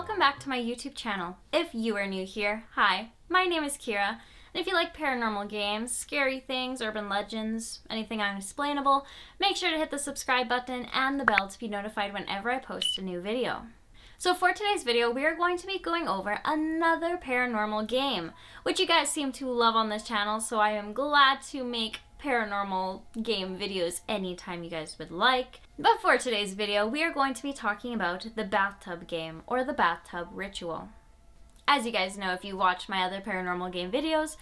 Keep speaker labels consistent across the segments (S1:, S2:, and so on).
S1: welcome back to my YouTube channel. If you are new here, hi, my name is Keera, and if you like paranormal games, scary things, urban legends, anything unexplainable, make sure to hit the subscribe button and the bell to be notified whenever I post a new video. So for today's video, we are going to be going over another paranormal game, which you guys seem to love on this channel, so I am glad to make paranormal game videos anytime you guys would like. But for today's video, we are going to be talking about the Bathtub Game, or the Bathtub Ritual. As you guys know, if you watch my other paranormal game videos,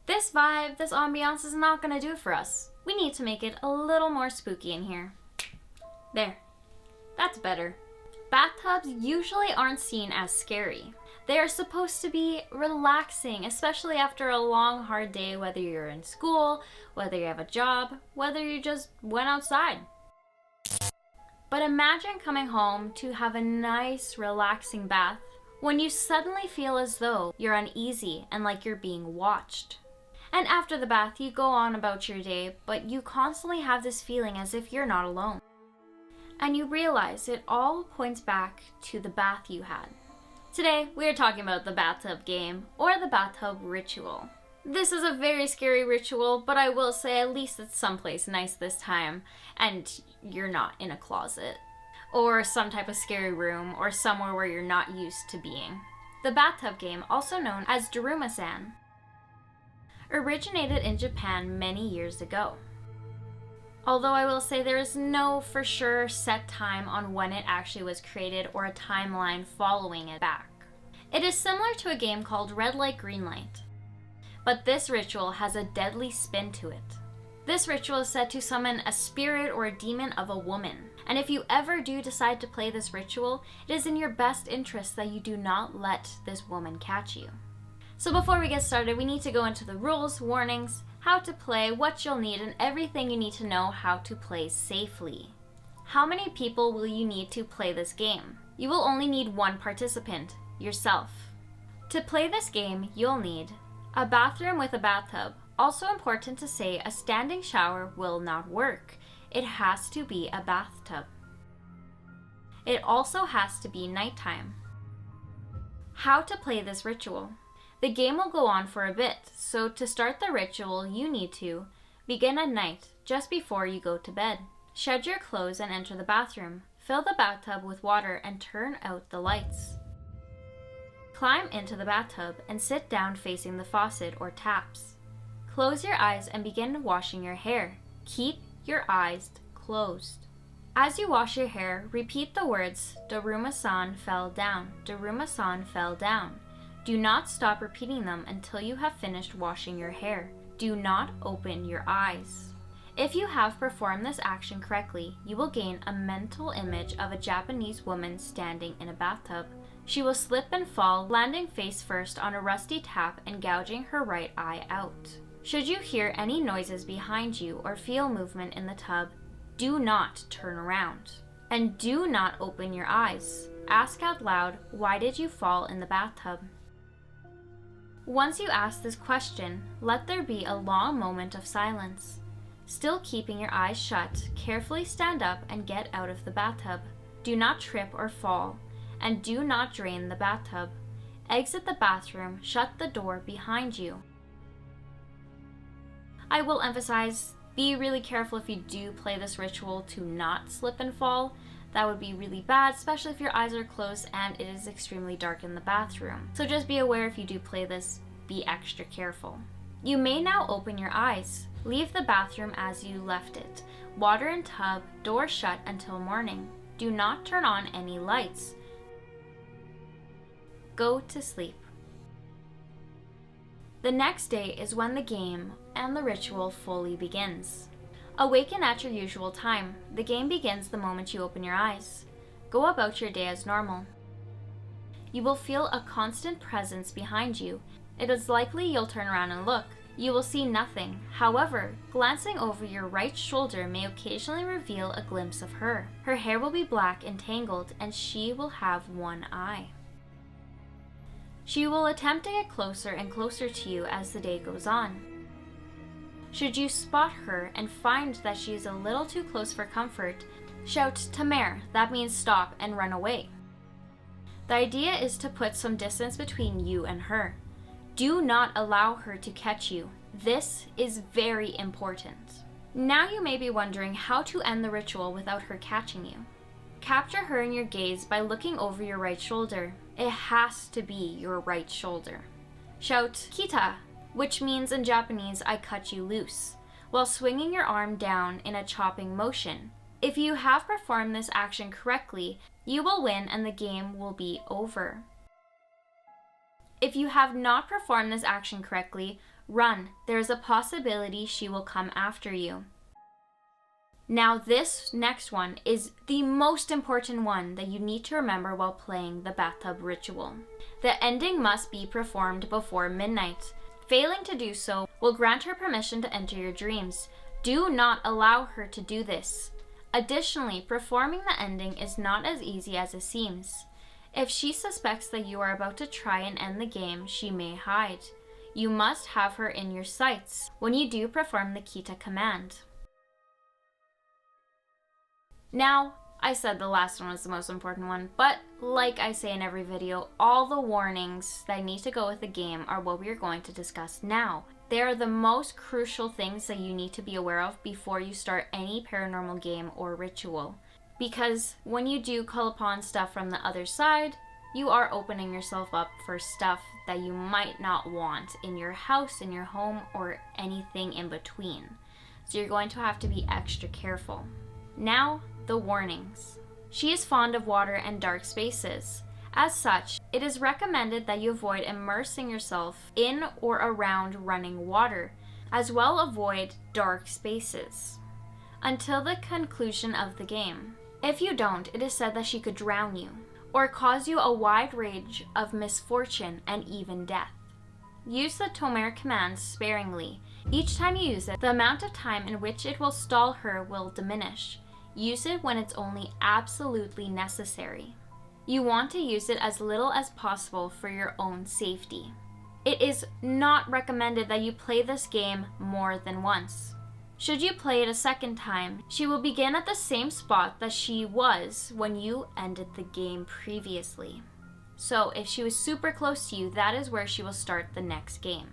S1: this vibe, this ambiance is not going to do it for us. We need to make it a little more spooky in here. There. That's better. Bathtubs usually aren't seen as scary. They are supposed to be relaxing, especially after a long, hard day, whether you're in school, whether you have a job, whether you just went outside. But imagine coming home to have a nice, relaxing bath when you suddenly feel as though you're uneasy and like you're being watched. And after the bath, you go on about your day, but you constantly have this feeling as if you're not alone. And you realize it all points back to the bath you had. Today, we are talking about the Bathtub Game, or the Bathtub Ritual. This is a very scary ritual, but I will say at least it's someplace nice this time, and you're not in a closet, or some type of scary room, or somewhere where you're not used to being. The Bathtub Game, also known as Daruma-san, originated in Japan many years ago. Although I will say there is no for sure set time on when it actually was created or a timeline following it back. It is similar to a game called Red Light, Green Light, but this ritual has a deadly spin to it. This ritual is said to summon a spirit or a demon of a woman, and if you ever do decide to play this ritual, it is in your best interest that you do not let this woman catch you. So before we get started, we need to go into the rules, warnings, how to play, what you'll need, and everything you need to know how to play safely. How many people will you need to play this game? You will only need one participant, yourself. To play this game, you'll need a bathroom with a bathtub. Also important to say, a standing shower will not work. It has to be a bathtub. It also has to be nighttime. How to play this ritual. The game will go on for a bit, so to start the ritual, you need to begin at night, just before you go to bed. Shed your clothes and enter the bathroom. Fill the bathtub with water and turn out the lights. Climb into the bathtub and sit down facing the faucet or taps. Close your eyes and begin washing your hair. Keep your eyes closed. As you wash your hair, repeat the words, Daruma-san fell down, Daruma-san fell down. Do not stop repeating them until you have finished washing your hair. Do not open your eyes. If you have performed this action correctly, you will gain a mental image of a Japanese woman standing in a bathtub. She will slip and fall, landing face first on a rusty tap and gouging her right eye out. Should you hear any noises behind you or feel movement in the tub, do not turn around. And do not open your eyes. Ask out loud, why did you fall in the bathtub? Once you ask this question, let there be a long moment of silence. Still keeping your eyes shut, carefully stand up and get out of the bathtub. Do not trip or fall, and do not drain the bathtub. Exit the bathroom, shut the door behind you. I will emphasize, be really careful if you do play this ritual to not slip and fall. That would be really bad, especially if your eyes are closed and it is extremely dark in the bathroom. So just be aware if you do play this, be extra careful. You may now open your eyes. Leave the bathroom as you left it. Water in tub, door shut until morning. Do not turn on any lights. Go to sleep. The next day is when the game and the ritual fully begins. Awaken at your usual time. The game begins the moment you open your eyes. Go about your day as normal. You will feel a constant presence behind you. It is likely you'll turn around and look. You will see nothing. However, glancing over your right shoulder may occasionally reveal a glimpse of her. Her hair will be black and tangled, and she will have one eye. She will attempt to get closer and closer to you as the day goes on. Should you spot her and find that she is a little too close for comfort, shout "Tamer," that means stop, and run away. The idea is to put some distance between you and her. Do not allow her to catch you. This is very important. Now you may be wondering how to end the ritual without her catching you. Capture her in your gaze by looking over your right shoulder. It has to be your right shoulder. Shout, "Kita," which means in Japanese, "I cut you loose," while swinging your arm down in a chopping motion. If you have performed this action correctly, you will win and the game will be over. If you have not performed this action correctly, run. There is a possibility she will come after you. Now this next one is the most important one that you need to remember while playing the Bathtub Ritual. The ending must be performed before midnight. Failing to do so will grant her permission to enter your dreams. Do not allow her to do this. Additionally, performing the ending is not as easy as it seems. If she suspects that you are about to try and end the game, she may hide. You must have her in your sights when you do perform the Kita command. Now, I said the last one was the most important one, but like I say in every video, all the warnings that need to go with the game are what we are going to discuss now. They are the most crucial things that you need to be aware of before you start any paranormal game or ritual. Because when you do call upon stuff from the other side, you are opening yourself up for stuff that you might not want in your house, in your home, or anything in between. So you're going to have to be extra careful. Now, the warnings. She is fond of water and dark spaces. As such, it is recommended that you avoid immersing yourself in or around running water, as well avoid dark spaces until the conclusion of the game. If you don't, it is said that she could drown you or cause you a wide range of misfortune and even death. Use the Tomer command sparingly. Each time you use it, the amount of time in which it will stall her will diminish. Use it when it's only absolutely necessary. You want to use it as little as possible for your own safety. It is not recommended that you play this game more than once. Should you play it a second time, she will begin at the same spot that she was when you ended the game previously. So if she was super close to you, that is where she will start the next game.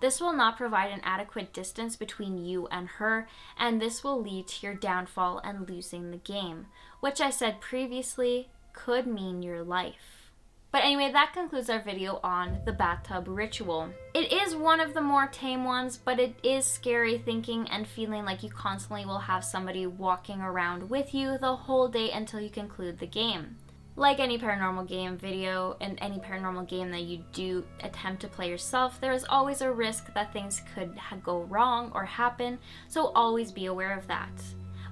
S1: This will not provide an adequate distance between you and her, and this will lead to your downfall and losing the game, which I said previously could mean your life. But anyway, that concludes our video on the Bathtub Ritual. It is one of the more tame ones, but it is scary thinking and feeling like you constantly will have somebody walking around with you the whole day until you conclude the game. Like any paranormal game video and any paranormal game that you do attempt to play yourself, there is always a risk that things could go wrong or happen, so always be aware of that.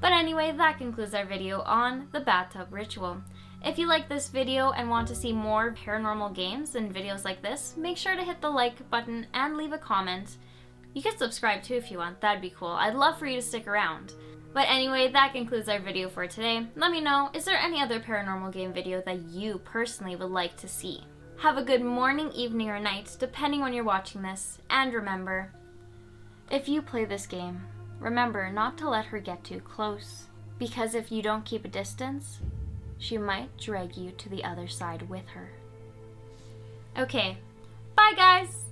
S1: But anyway, that concludes our video on the Bathtub Ritual. If you like this video and want to see more paranormal games and videos like this, make sure to hit the like button and leave a comment. You can subscribe too if you want, that'd be cool. I'd love for you to stick around. But anyway, that concludes our video for today. Let me know, is there any other paranormal game video that you personally would like to see? Have a good morning, evening, or night, depending when you're watching this. And remember, if you play this game, remember not to let her get too close. Because if you don't keep a distance, she might drag you to the other side with her. Okay, bye guys!